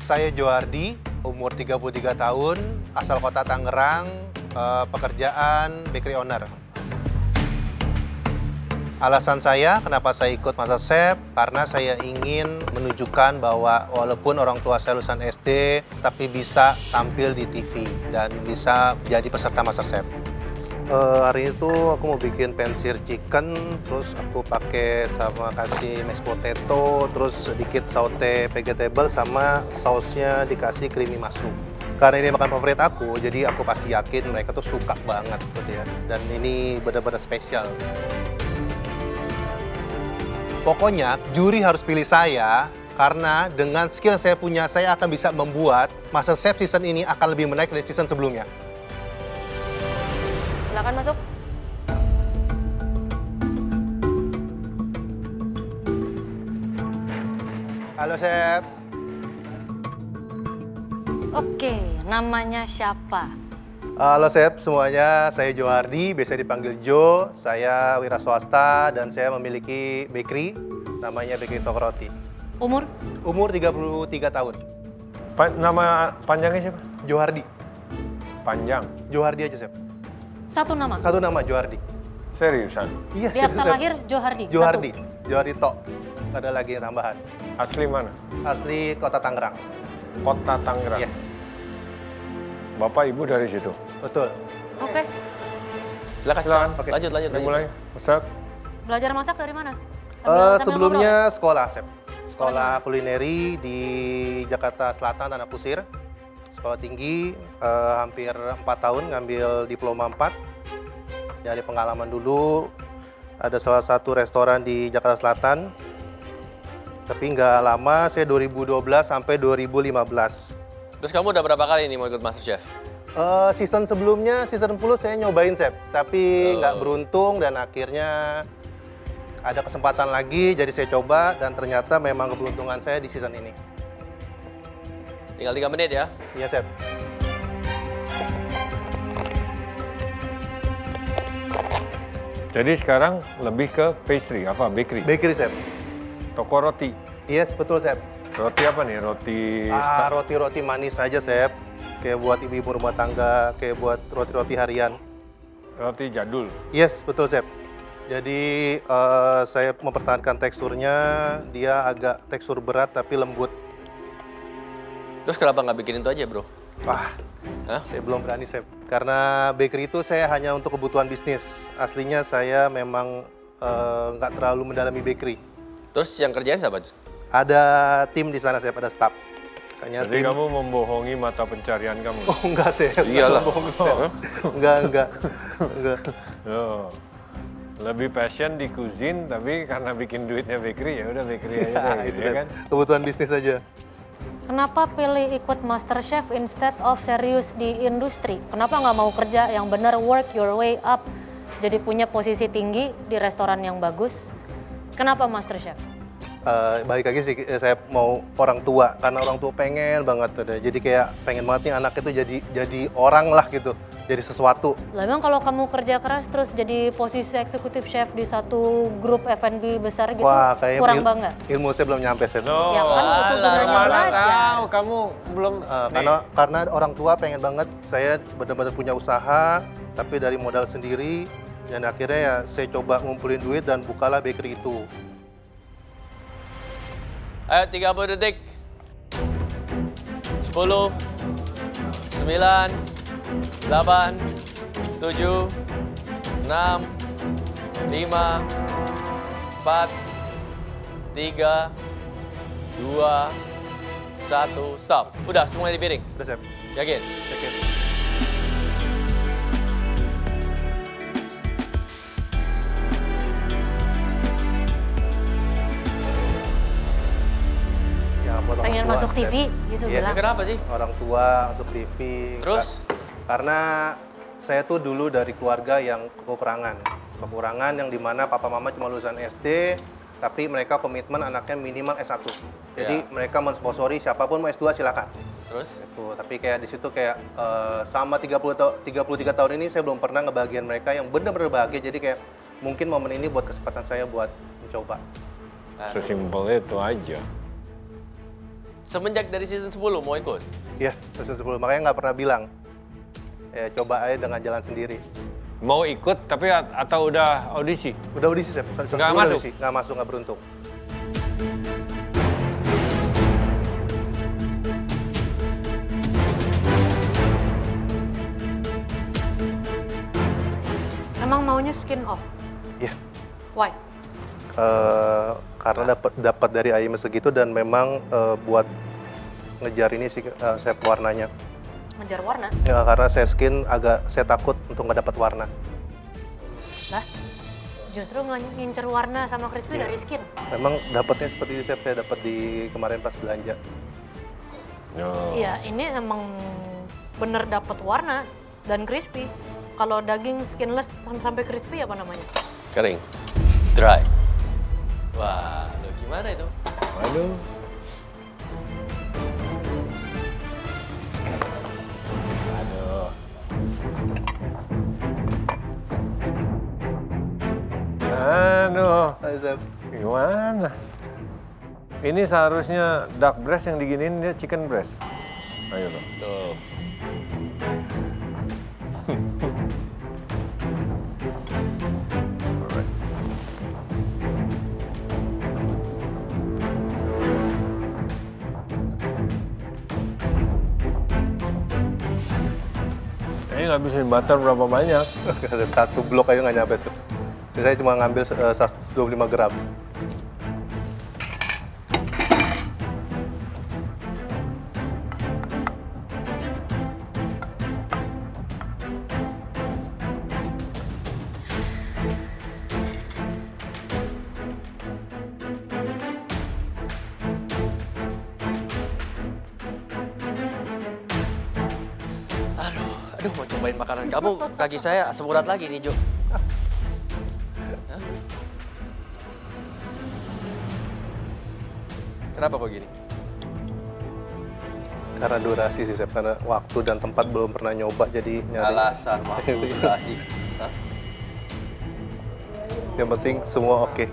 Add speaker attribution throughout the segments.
Speaker 1: Saya Johardi, umur 33 tahun, asal kota Tangerang, pekerjaan bakery owner. Alasan saya kenapa saya ikut MasterChef, karena saya ingin menunjukkan bahwa walaupun orang tua saya lulusan SD, tapi bisa tampil di TV dan bisa jadi peserta MasterChef. Hari itu aku mau bikin pensir chicken, terus aku pakai sama kasih mashed potato, terus sedikit saute vegetable sama sausnya dikasih creamy mushroom. Karena ini makan favorit aku, jadi aku pasti yakin mereka tuh suka banget gitu ya. Dan ini benar-benar spesial. Pokoknya juri harus pilih saya karena dengan skill yang saya punya, saya akan bisa membuat MasterChef season ini akan lebih menarik dari season sebelumnya.
Speaker 2: Silakan masuk.
Speaker 1: Halo, Chef.
Speaker 2: Oke, namanya siapa?
Speaker 1: Halo, Chef. Semuanya, saya Johardi, biasa dipanggil Jo. Saya wira swasta dan saya memiliki bakery, namanya Bakery Toko Roti.
Speaker 2: Umur?
Speaker 1: Umur 33 tahun.
Speaker 3: Nama panjangnya siapa?
Speaker 1: Johardi.
Speaker 3: Panjang?
Speaker 1: Johardi aja, Chef.
Speaker 2: Satu nama?
Speaker 1: Satu nama, Johardi.
Speaker 3: Seriusan?
Speaker 1: Iya,
Speaker 2: Di akta lahir Johardi?
Speaker 1: Johardi.
Speaker 2: Satu.
Speaker 1: Johardi Tok. Nggak ada lagi yang tambahan.
Speaker 3: Asli mana?
Speaker 1: Asli kota Tangerang.
Speaker 3: Kota Tangerang?
Speaker 1: Iya.
Speaker 3: Bapak ibu dari situ?
Speaker 1: Betul.
Speaker 2: Oke.
Speaker 4: Silakan.
Speaker 1: Oke.
Speaker 4: Lanjut.
Speaker 3: Dimulai, Ustaz.
Speaker 2: Belajar masak dari mana? Sambil
Speaker 1: Sebelumnya sekolah, Chef. Sekolah kulineri di Jakarta Selatan, Tanah Kusir. Sekolah tinggi, hampir 4 tahun, ngambil diploma 4. Dari pengalaman dulu, ada salah satu restoran di Jakarta Selatan. Tapi nggak lama, saya 2012 sampai 2015.
Speaker 4: Terus kamu udah berapa kali nih mau ikut MasterChef?
Speaker 1: Season sebelumnya, season 10 saya nyobain, Chef. Tapi nggak beruntung dan akhirnya ada kesempatan lagi, jadi saya coba dan ternyata memang keberuntungan saya di season ini.
Speaker 4: Tinggal 3 menit ya.
Speaker 1: Iya, Chef.
Speaker 3: Jadi sekarang lebih ke pastry, apa? Bakery?
Speaker 1: Bakery, Chef.
Speaker 3: Toko roti?
Speaker 1: Yes, betul, Chef.
Speaker 3: Roti apa nih? Roti...
Speaker 1: Roti-roti manis aja, Chef. Kayak buat ibu-ibu rumah tangga, kayak buat roti-roti harian.
Speaker 3: Roti jadul?
Speaker 1: Yes, betul, Chef. Jadi saya mempertahankan teksturnya, dia agak tekstur berat tapi lembut.
Speaker 4: Terus kenapa nggak bikin itu aja, bro?
Speaker 1: Wah,
Speaker 4: Hah?
Speaker 1: saya belum berani, Chef. Karena bakery itu saya hanya untuk kebutuhan bisnis. Aslinya saya memang nggak terlalu mendalami bakery.
Speaker 4: Terus yang kerjain siapa?
Speaker 1: Ada tim di sana, Chef, ada staff. Makanya
Speaker 3: Jadi kamu membohongi mata pencarian kamu?
Speaker 1: Oh, enggak, Chef.
Speaker 4: Iyalah.
Speaker 1: Enggak.
Speaker 3: Oh. Lebih passion di cuisine, tapi karena bikin duitnya bakery, ya udah bakery aja deh,
Speaker 1: itu,
Speaker 3: gitu, ya
Speaker 1: Chef.
Speaker 3: kan?
Speaker 1: Kebutuhan bisnis aja.
Speaker 2: Kenapa pilih ikut MasterChef instead of serius di industri? Kenapa nggak mau kerja yang benar, work your way up, jadi punya posisi tinggi di restoran yang bagus? Kenapa MasterChef?
Speaker 1: Balik lagi sih, saya mau orang tua, karena orang tua pengen banget. Jadi kayak pengen banget nih anak itu jadi orang lah gitu, jadi sesuatu.
Speaker 2: Lah emang kalau kamu kerja keras terus jadi posisi eksekutif chef di satu grup F&B besar gitu,
Speaker 1: Wah, kayaknya
Speaker 2: kurang bangga?
Speaker 1: ilmu saya belum nyampe, Chef.
Speaker 2: Ya kan, itu gunanya
Speaker 3: mana
Speaker 2: belajar.
Speaker 3: tahu kamu belum...
Speaker 1: Karena orang tua pengen banget saya benar-benar punya usaha, tapi dari modal sendiri. Dan akhirnya ya saya coba ngumpulin duit dan bukalah bakery itu.
Speaker 4: Ayo 30 detik. 10, 9, 8, 7, 6, 5, 4, 3, 2, 1, stop. Udah, semuanya di piring.
Speaker 1: Udah, Chef.
Speaker 4: Yakin?
Speaker 1: Yakin. Ya, buat orang
Speaker 2: Pengen
Speaker 1: tua,
Speaker 2: masuk
Speaker 1: Chef.
Speaker 2: TV gitu
Speaker 1: Yes.
Speaker 2: bilang.
Speaker 4: Kenapa sih?
Speaker 1: Orang tua masuk TV.
Speaker 4: Terus?
Speaker 1: Karena saya tuh dulu dari keluarga yang kekurangan yang dimana papa mama cuma lulusan SD, tapi mereka komitmen anaknya minimal S1. Jadi
Speaker 4: Ya.
Speaker 1: mereka mensponsori siapapun mau S2 silakan.
Speaker 4: Terus?
Speaker 1: Itu, tapi kayak di situ kayak sama 33 tahun ini saya belum pernah ngebahagiain mereka yang benar-benar bahagia. Jadi kayak mungkin momen ini buat kesempatan saya buat mencoba.
Speaker 3: Sesimpel itu aja.
Speaker 4: semenjak dari season 10 mau ikut?
Speaker 1: Iya, season 10. Makanya nggak pernah bilang. Ya, coba aja dengan jalan sendiri.
Speaker 3: Mau ikut tapi atau udah audisi?
Speaker 1: Udah audisi, Chef.
Speaker 3: Nggak masuk?
Speaker 1: Nggak masuk, nggak beruntung.
Speaker 2: Emang maunya skin off?
Speaker 1: Iya.
Speaker 2: Why?
Speaker 1: Karena dapat dari ayam segitu dan memang buat ngejar ini sih saya warnanya.
Speaker 2: Ngejar warna?
Speaker 1: Ya, karena saya skin saya takut untuk nggak dapat warna.
Speaker 2: Lah, justru ngincer warna sama crispy
Speaker 1: Iya.
Speaker 2: dari skin.
Speaker 1: Memang dapatnya seperti itu, Chef. Saya dapat di kemarin pas belanja.
Speaker 3: Oh.
Speaker 2: Iya, ini emang bener dapat warna dan crispy. Kalau daging skinless sampai crispy apa namanya?
Speaker 4: Kering. Dry. Wah, lo gimana itu?
Speaker 3: Waduh. Aduh. Aduh.
Speaker 1: Hai, Chef.
Speaker 3: Gimana? Ini seharusnya duck breast yang diginiin, dia chicken breast. Ayo loh.
Speaker 4: Tuh.
Speaker 3: Alright. Ini ngabisin butter berapa banyak?
Speaker 1: Satu blok aja nggak nyampe, Chef. Saya cuma ngambil 125 gram.
Speaker 4: Aduh, mau cobain makanan kamu, kaki saya asam urat lagi nih, Jo. Hah? Kenapa kok gini?
Speaker 1: Karena durasi sih, Chef. Karena waktu dan tempat belum pernah nyoba, jadi nyari.
Speaker 4: Alasan waktu durasi. Hah?
Speaker 1: Yang penting semua oke.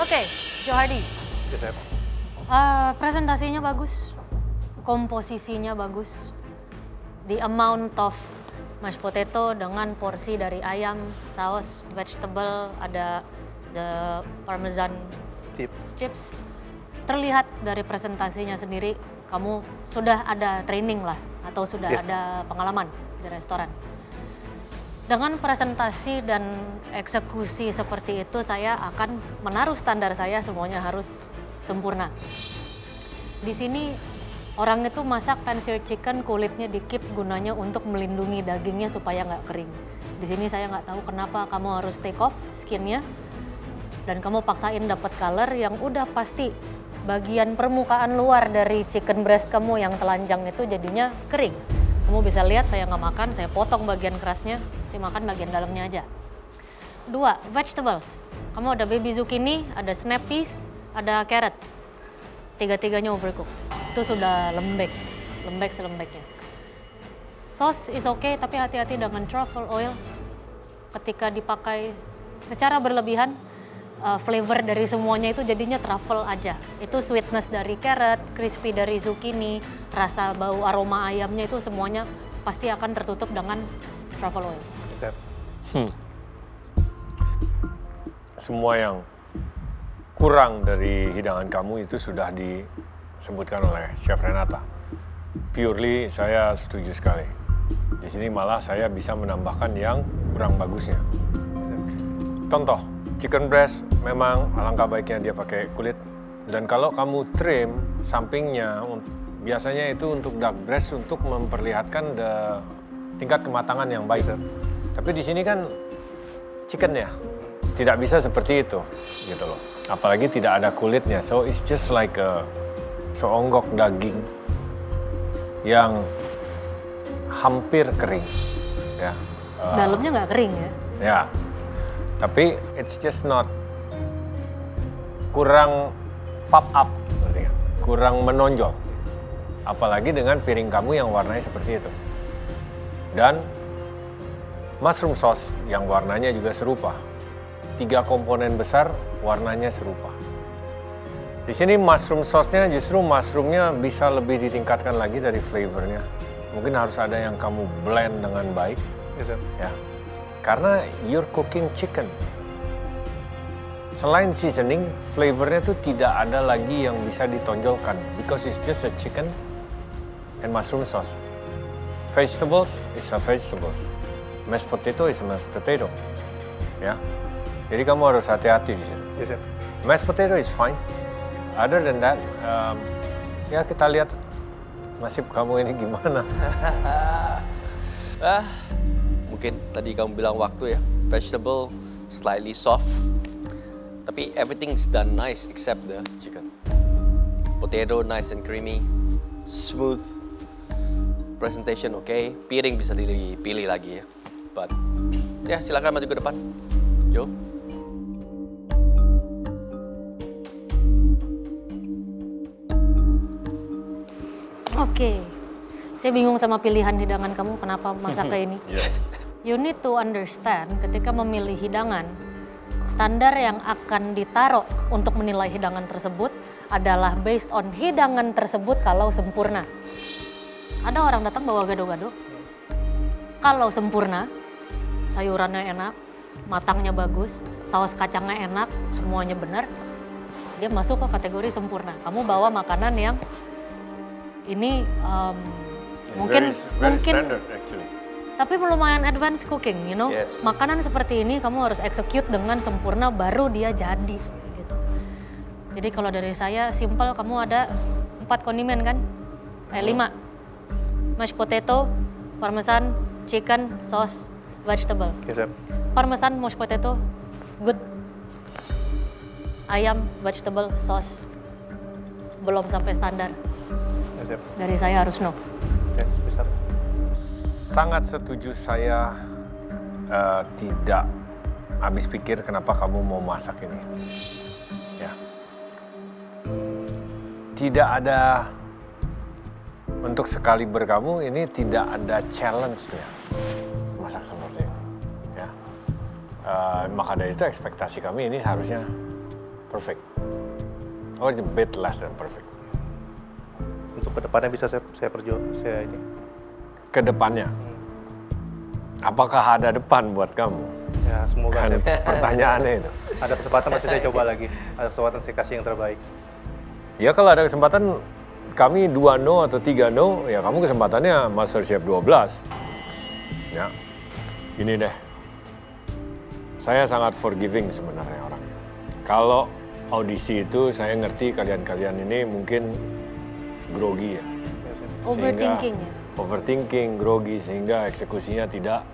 Speaker 2: Oke, Johardi.
Speaker 1: Oke, Chef.
Speaker 2: Presentasinya bagus, komposisinya bagus, the amount of mashed potato dengan porsi dari ayam, saus, vegetable, ada the parmesan
Speaker 1: Chip.
Speaker 2: chips. Terlihat dari presentasinya sendiri, kamu sudah ada training lah, atau sudah
Speaker 1: Yes.
Speaker 2: ada pengalaman di restoran. Dengan presentasi dan eksekusi seperti itu, saya akan menaruh standar saya semuanya harus sempurna. Di sini orang itu masak pan-seared chicken, kulitnya di-keep gunanya untuk melindungi dagingnya supaya nggak kering. Di sini saya nggak tahu kenapa kamu harus take off skinnya dan kamu paksain dapat color yang udah pasti bagian permukaan luar dari chicken breast kamu yang telanjang itu jadinya kering. Kamu bisa lihat saya nggak makan, saya potong bagian kerasnya, saya makan bagian dalamnya aja. 2, vegetables. Kamu ada baby zucchini, ada snap peas, ada carrot. Tiga-tiganya overcooked. Itu sudah lembek selembeknya. Sauce is okay, tapi hati-hati dengan truffle oil. Ketika dipakai secara berlebihan, flavor dari semuanya itu jadinya truffle aja. Itu sweetness dari carrot, crispy dari zucchini, rasa bau aroma ayamnya itu semuanya pasti akan tertutup dengan truffle oil.
Speaker 1: Chef.
Speaker 3: Semua yang kurang dari hidangan kamu itu sudah disebutkan oleh Chef Renata. Purely saya setuju sekali. Di sini malah saya bisa menambahkan yang kurang bagusnya. Contoh, chicken breast memang alangkah baiknya dia pakai kulit. Dan kalau kamu trim sampingnya, biasanya itu untuk duck breast untuk memperlihatkan tingkat kematangan yang baik. Tapi di sini kan chicken ya, tidak bisa seperti itu, gitu loh. Apalagi tidak ada kulitnya, so it's just like seonggok daging yang hampir kering, ya.
Speaker 2: Dalamnya nggak kering ya?
Speaker 3: Ya, tapi it's just not kurang pop up, kurang menonjol. Apalagi dengan piring kamu yang warnanya seperti itu. Dan mushroom sauce yang warnanya juga serupa. 3 komponen besar warnanya serupa. Di sini mushroom sauce-nya justru mushroomnya bisa lebih ditingkatkan lagi dari flavornya. Mungkin harus ada yang kamu blend dengan baik.
Speaker 1: Yes,
Speaker 3: ya. Karena you're cooking chicken. Selain seasoning, flavornya tuh tidak ada lagi yang bisa ditonjolkan. Because it's just a chicken and mushroom sauce. Vegetables is a vegetables. Mashed potato is a mashed potato. Ya. Jadi kamu harus hati-hati di situ.
Speaker 1: Yes,
Speaker 3: Mashed potato is fine. Other than that, ya kita lihat nasib kamu ini gimana.
Speaker 4: Mungkin tadi kamu bilang waktu ya, vegetable slightly soft, tapi everything's done nice except the chicken. Potato nice and creamy, smooth, presentation okay, piring bisa dipilih lagi ya. But ya silakan maju ke depan, Joe.
Speaker 2: Oke, saya bingung sama pilihan hidangan kamu, kenapa masak kayak ini.
Speaker 3: Yes.
Speaker 2: You need to understand ketika memilih hidangan, standar yang akan ditaruh untuk menilai hidangan tersebut adalah based on hidangan tersebut kalau sempurna. Ada orang datang bawa gado-gado, kalau sempurna, sayurannya enak, matangnya bagus, saus kacangnya enak, semuanya benar, dia masuk ke kategori sempurna. Kamu bawa makanan yang ini mungkin
Speaker 3: very standard actually.
Speaker 2: Tapi lumayan advanced cooking, you know.
Speaker 4: Yes.
Speaker 2: Makanan seperti ini kamu harus execute dengan sempurna baru dia jadi gitu. Jadi kalau dari saya simple, kamu ada 4 kondimen kan? 5. Mashed potato, parmesan, chicken, sauce, vegetable.
Speaker 1: Yes,
Speaker 2: Parmesan, mashed potato, good. Ayam, vegetable, sauce, belum sampai standar.
Speaker 1: Yes,
Speaker 2: Dari saya harus no.
Speaker 1: yes, bisa.
Speaker 3: Sangat setuju saya, tidak habis pikir kenapa kamu mau masak ini. Ya. Tidak ada, untuk sekali berkamu ini tidak ada challenge-nya masak seperti ini. Ya. Maka dari itu ekspektasi kami ini harusnya perfect. Or it's a bit less than perfect.
Speaker 1: Untuk kedepannya bisa saya ini.
Speaker 3: Kedepannya, apakah ada depan buat kamu?
Speaker 1: Ya semoga
Speaker 3: Kan
Speaker 1: saya,
Speaker 3: pertanyaannya itu.
Speaker 1: ada kesempatan masih saya coba lagi. Ada kesempatan saya kasih yang terbaik.
Speaker 3: Ya kalau ada kesempatan kami 2 no atau 3 no, ya kamu kesempatannya MasterChef 12. Ya, gini deh. Saya sangat forgiving sebenarnya orangnya. Kalau audisi itu saya ngerti kalian-kalian ini mungkin grogi ya.
Speaker 2: Overthinking ya.
Speaker 3: Overthinking, grogi, sehingga eksekusinya tidak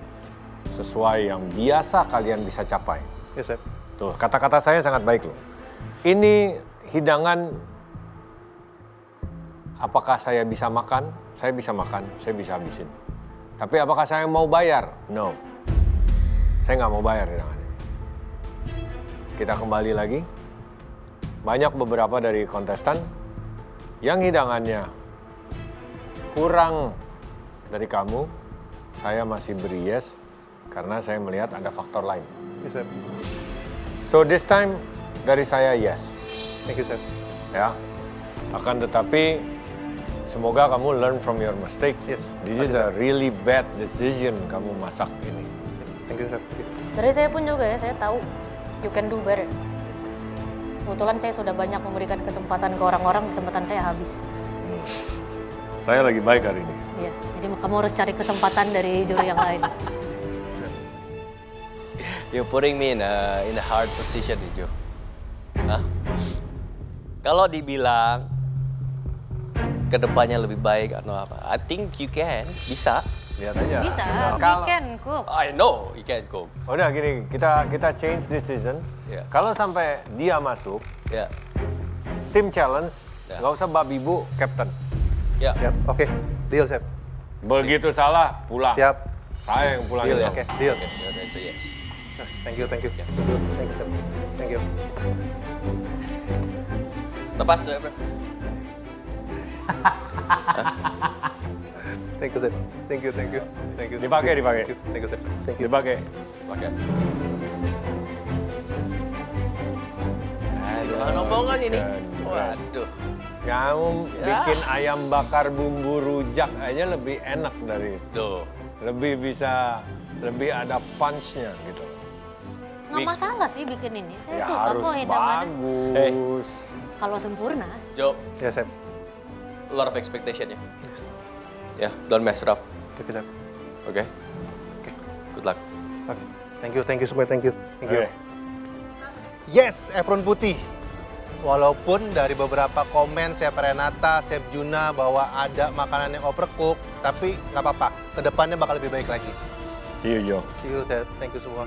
Speaker 3: sesuai yang biasa kalian bisa capai.
Speaker 1: Yes, Chef.
Speaker 3: Tuh, kata-kata saya sangat baik loh. Ini hidangan, apakah saya bisa makan? Saya bisa makan, saya bisa habisin. Tapi apakah saya mau bayar? No. Saya nggak mau bayar hidangannya. Kita kembali lagi. Banyak beberapa dari kontestan yang hidangannya kurang dari kamu, saya masih beri yes karena saya melihat ada faktor lain.
Speaker 1: Yes, Chef.
Speaker 3: So this time dari saya yes.
Speaker 1: Thank you, Chef.
Speaker 3: Ya. Akan tetapi semoga kamu learn from your mistake.
Speaker 1: Yes.
Speaker 3: This is a really bad decision kamu masak ini.
Speaker 1: Thank you, Chef. Thank you.
Speaker 2: Dari saya pun juga ya, saya tahu you can do better. Kebetulan saya sudah banyak memberikan kesempatan ke orang-orang, kesempatan saya habis.
Speaker 3: Saya lagi baik hari ini.
Speaker 2: Iya, jadi kamu harus cari kesempatan dari juri yang lain.
Speaker 4: You're putting me in a hard position nih, Joe. Hah? Kalau dibilang kedepannya lebih baik atau apa, I think you can, bisa.
Speaker 3: Lihat aja.
Speaker 2: Bisa, we
Speaker 3: Kalau-
Speaker 2: can cook.
Speaker 4: I know you can cook.
Speaker 3: Udah gini, kita change decision.
Speaker 4: Ya.
Speaker 3: Kalau sampai dia masuk,
Speaker 4: Ya,
Speaker 3: tim challenge,
Speaker 4: Ya.
Speaker 3: nggak usah babi bu, captain.
Speaker 4: ya.
Speaker 1: Siap. Oke. Deal, Chef.
Speaker 3: Begitu salah, pulang.
Speaker 1: Siap.
Speaker 3: Saya yang pulang.
Speaker 4: Deal ya?
Speaker 1: Oke, deal.
Speaker 4: Okay, that's a yes.
Speaker 1: Yes, thank you, thank you.
Speaker 4: Ya.
Speaker 1: Thank you, Chef. Thank you.
Speaker 4: Lepas tuh, Efrem.
Speaker 1: Thank you, Chef. Thank you.
Speaker 3: Dipakai.
Speaker 1: Thank you, Chef. Thank you.
Speaker 3: Dipakai.
Speaker 4: Pakai.
Speaker 3: Aduh,
Speaker 4: omongan ini.
Speaker 3: chicken breast.
Speaker 4: Waduh.
Speaker 3: Kamu bikin ayam bakar bumbu rujak aja lebih enak dari itu.
Speaker 4: Tuh.
Speaker 3: Lebih ada punch-nya gitu.
Speaker 2: Nggak masalah sih bikin ini. Saya
Speaker 3: Ya
Speaker 2: suka
Speaker 3: harus
Speaker 2: kok hidangannya.
Speaker 3: bagus.
Speaker 2: Kalau sempurna.
Speaker 4: Jo,
Speaker 1: Ya, Chef.
Speaker 4: a lot of expectation ya. Yeah, don't mess it up.
Speaker 1: Thank you, Chef.
Speaker 4: Okay?
Speaker 1: Oke.
Speaker 4: Good luck.
Speaker 1: Oke. Thank you semua. Thank you.
Speaker 3: Oke.
Speaker 1: Yes, apron putih. Walaupun dari beberapa komen Chef Renata, Chef Juna bahwa ada makanan yang overcook, tapi nggak apa-apa. Kedepannya bakal lebih baik lagi.
Speaker 3: See you, Jo.
Speaker 1: See you, Chef. Thank you semua.